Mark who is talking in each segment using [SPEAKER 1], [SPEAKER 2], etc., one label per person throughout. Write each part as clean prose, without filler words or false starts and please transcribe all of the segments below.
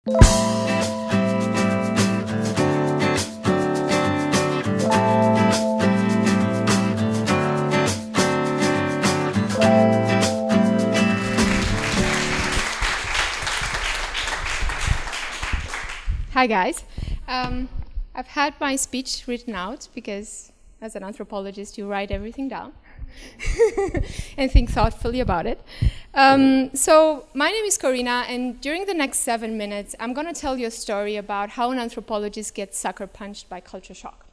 [SPEAKER 1] Hi guys. I've had my speech written out because as an anthropologist you write everything down and think thoughtfully about it. So my name is Corina, and during the next 7 minutes I'm going to tell you a story about how an anthropologist gets sucker punched by culture shock.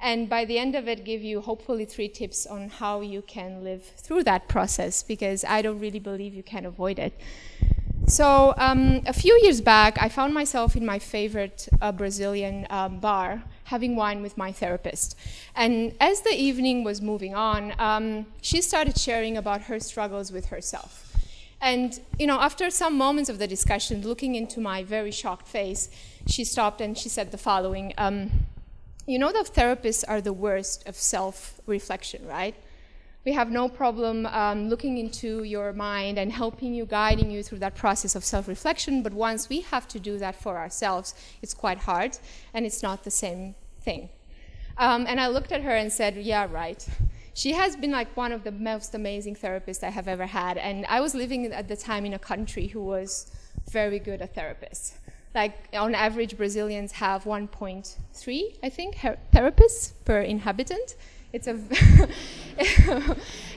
[SPEAKER 1] And by the end of it, give you hopefully 3 tips on how you can live through that process, because I don't really believe you can avoid it. So a few years back, I found myself in my favorite Brazilian bar having wine with my therapist. And as the evening was moving on, she started sharing about her struggles with herself. And after some moments of the discussion, looking into my very shocked face, she stopped and she said the following. The therapists are the worst of self-reflection, right? We have no problem looking into your mind and helping you, guiding you through that process of self-reflection, but once we have to do that for ourselves, it's quite hard, and it's not the same thing. And I looked at her and said, yeah, right. She has been like one of the most amazing therapists I have ever had, and I was living at the time in a country who was very good at therapists. Like, on average, Brazilians have 1.3, I think, therapists per inhabitant. It's a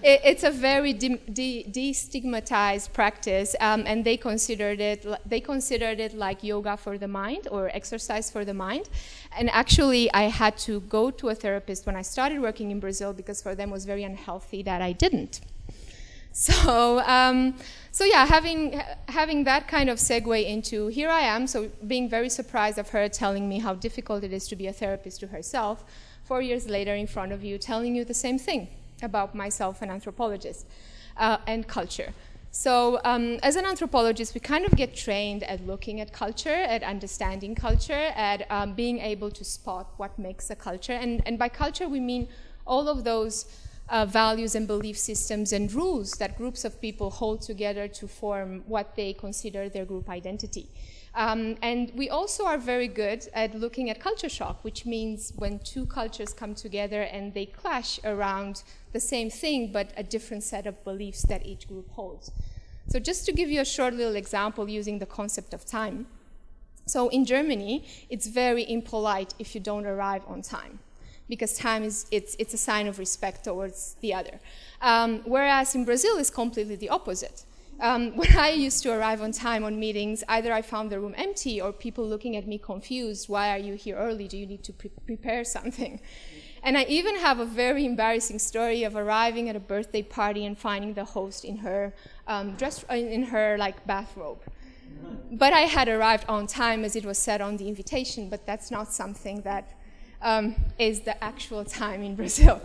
[SPEAKER 1] it's a very destigmatized practice, and they considered it like yoga for the mind or exercise for the mind. And actually, I had to go to a therapist when I started working in Brazil because for them it was very unhealthy that I didn't. So yeah, having that kind of segue into here I am, so being very surprised of her telling me how difficult it is to be a therapist to herself. 4 years later in front of you, telling you the same thing about myself, an anthropologist, and culture. So as an anthropologist, we kind of get trained at looking at culture, at understanding culture, at being able to spot what makes a culture. And by culture, we mean all of those values and belief systems and rules that groups of people hold together to form what they consider their group identity. And we also are very good at looking at culture shock, which means when 2 cultures come together and they clash around the same thing, but a different set of beliefs that each group holds. So just to give you a short little example using the concept of time. So in Germany, it's very impolite if you don't arrive on time, because time it's a sign of respect towards the other. Whereas in Brazil, it's completely the opposite. When I used to arrive on time on meetings, either I found the room empty or people looking at me confused. Why are you here early? Do you need to prepare something? And I even have a very embarrassing story of arriving at a birthday party and finding the host in her bathrobe. But I had arrived on time as it was said on the invitation, but that's not something that is the actual time in Brazil.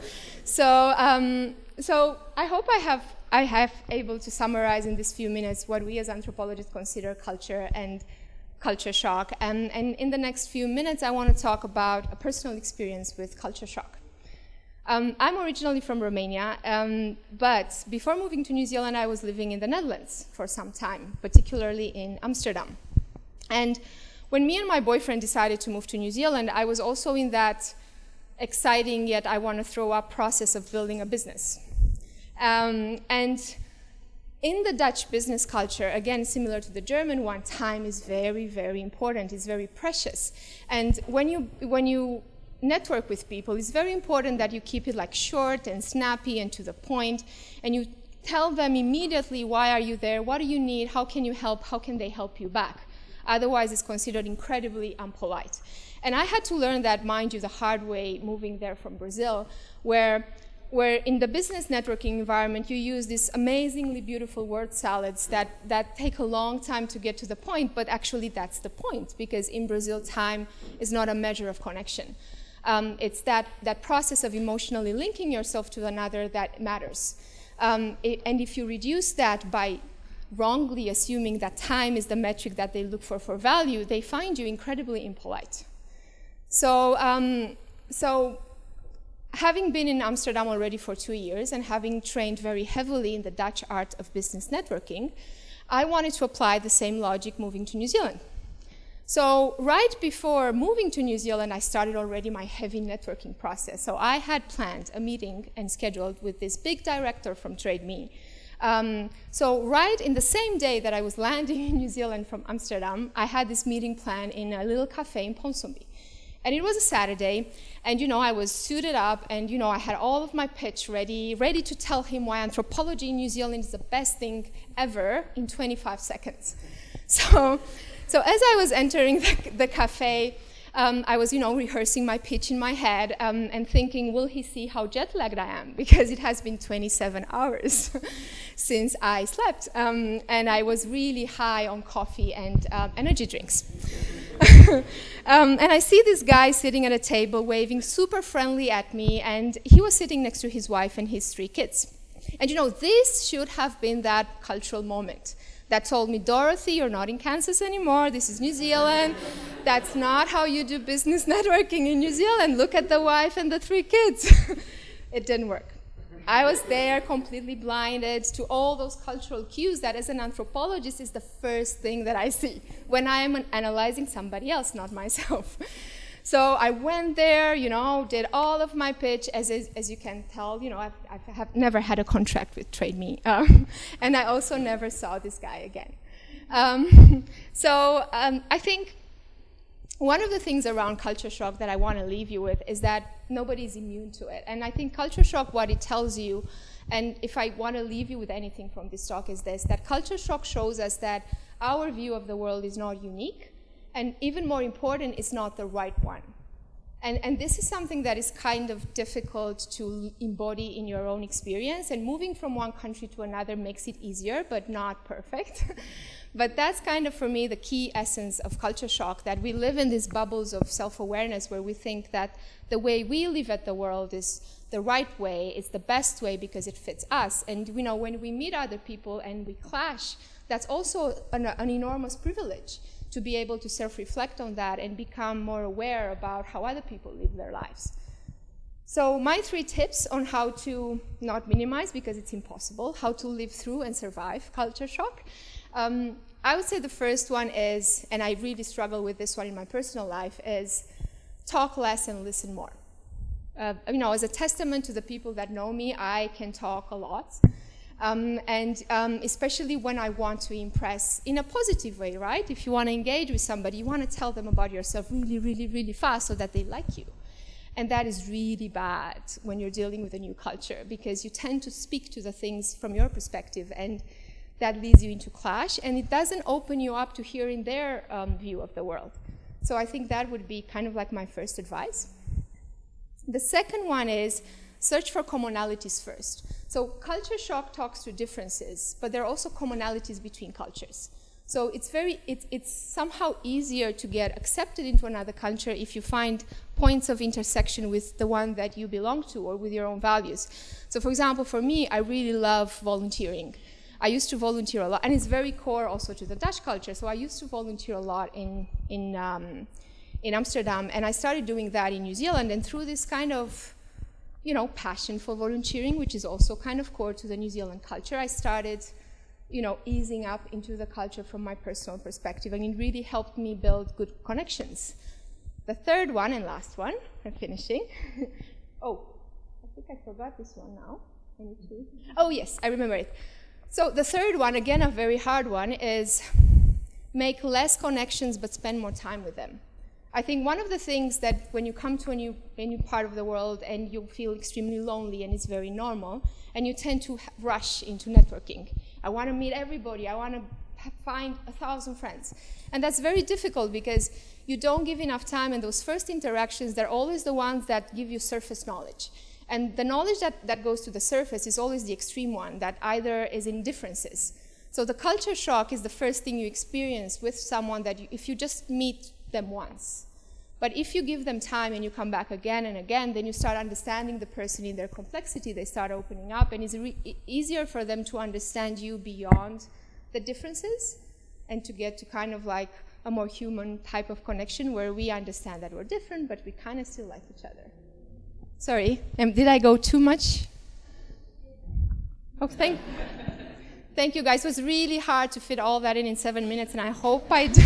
[SPEAKER 1] So I hope I have able to summarize in these few minutes what we as anthropologists consider culture and culture shock. And in the next few minutes, I want to talk about a personal experience with culture shock. I'm originally from Romania, but before moving to New Zealand, I was living in the Netherlands for some time, particularly in Amsterdam. And when me and my boyfriend decided to move to New Zealand, I was also in that exciting yet I want to throw up process of building a business. And in the Dutch business culture, again, similar to the German one, time is very, very important. It's very precious. And when you network with people, it's very important that you keep it like short and snappy and to the point, and you tell them immediately why are you there, what do you need, how can you help, how can they help you back. Otherwise, it's considered incredibly unpolite. And I had to learn that, mind you, the hard way moving there from Brazil, where in the business networking environment, you use these amazingly beautiful word salads that take a long time to get to the point, but actually that's the point, because in Brazil, time is not a measure of connection. It's that process of emotionally linking yourself to another that matters. And if you reduce that by wrongly assuming that time is the metric that they look for value, they find you incredibly impolite. So having been in Amsterdam already for 2 years and having trained very heavily in the Dutch art of business networking, I wanted to apply the same logic moving to New Zealand. So right before moving to New Zealand, I started already my heavy networking process. So I had planned a meeting and scheduled with this big director from Trade Me. So right in the same day that I was landing in New Zealand from Amsterdam, I had this meeting planned in a little cafe in Ponsonby. And it was a Saturday, and I was suited up, and I had all of my pitch ready to tell him why anthropology in New Zealand is the best thing ever in 25 seconds. So as I was entering the cafe, I was, rehearsing my pitch in my head and thinking, will he see how jet-lagged I am? Because it has been 27 hours since I slept, and I was really high on coffee and energy drinks. And I see this guy sitting at a table waving super friendly at me, and he was sitting next to his wife and his 3 kids. And this should have been that cultural moment that told me, Dorothy, you're not in Kansas anymore, this is New Zealand. That's not how you do business networking in New Zealand. Look at the wife and the 3 kids. It didn't work. I was there completely blinded to all those cultural cues that as an anthropologist is the first thing that I see when I am analyzing somebody else, not myself. So I went there, did all of my pitch. As you can tell, I have never had a contract with Trade Me. And I also never saw this guy again. I think one of the things around culture shock that I want to leave you with is that nobody's immune to it. And I think culture shock, what it tells you, and if I want to leave you with anything from this talk, is this, that culture shock shows us that our view of the world is not unique, and even more important, it's not the right one. And this is something that is kind of difficult to embody in your own experience, and moving from one country to another makes it easier, but not perfect. But that's kind of, for me, the key essence of culture shock, that we live in these bubbles of self-awareness where we think that the way we live at the world is the right way, it's the best way because it fits us. And when we meet other people and we clash, that's also an enormous privilege to be able to self-reflect on that and become more aware about how other people live their lives. So my 3 tips on how to not minimize, because it's impossible, how to live through and survive culture shock. I would say the first one is, and I really struggle with this one in my personal life, is talk less and listen more. As a testament to the people that know me, I can talk a lot. Especially when I want to impress in a positive way, right? If you want to engage with somebody, you want to tell them about yourself really, really, really fast so that they like you. And that is really bad when you're dealing with a new culture, because you tend to speak to the things from your perspective, and that leads you into clash, and it doesn't open you up to hearing their view of the world. So I think that would be kind of like my first advice. The second one is search for commonalities first. So culture shock talks to differences, but there are also commonalities between cultures. So it's somehow easier to get accepted into another culture if you find points of intersection with the one that you belong to or with your own values. So for example, for me, I really love volunteering. I used to volunteer a lot, and it's very core also to the Dutch culture. So I used to volunteer a lot in Amsterdam, and I started doing that in New Zealand. And through this kind of, passion for volunteering, which is also kind of core to the New Zealand culture, I started, easing up into the culture from my personal perspective, and it really helped me build good connections. The third one and last one, I'm finishing. Oh, I think I forgot this one now. Oh yes, I remember it. So the third one, again a very hard one, is make less connections but spend more time with them. I think one of the things that when you come to a new part of the world and you feel extremely lonely, and it's very normal, and you tend to rush into networking. I want to meet everybody, I want to find 1,000 friends. And that's very difficult because you don't give enough time, and those first interactions, they're always the ones that give you surface knowledge. And the knowledge that goes to the surface is always the extreme one, that either is in differences. So the culture shock is the first thing you experience with someone that if you just meet them once. But if you give them time and you come back again and again, then you start understanding the person in their complexity, they start opening up, and it's easier for them to understand you beyond the differences and to get to kind of like a more human type of connection where we understand that we're different, but we kind of still like each other. Sorry, did I go too much? Oh, thank you guys. It was really hard to fit all that in 7 minutes, and I hope I did.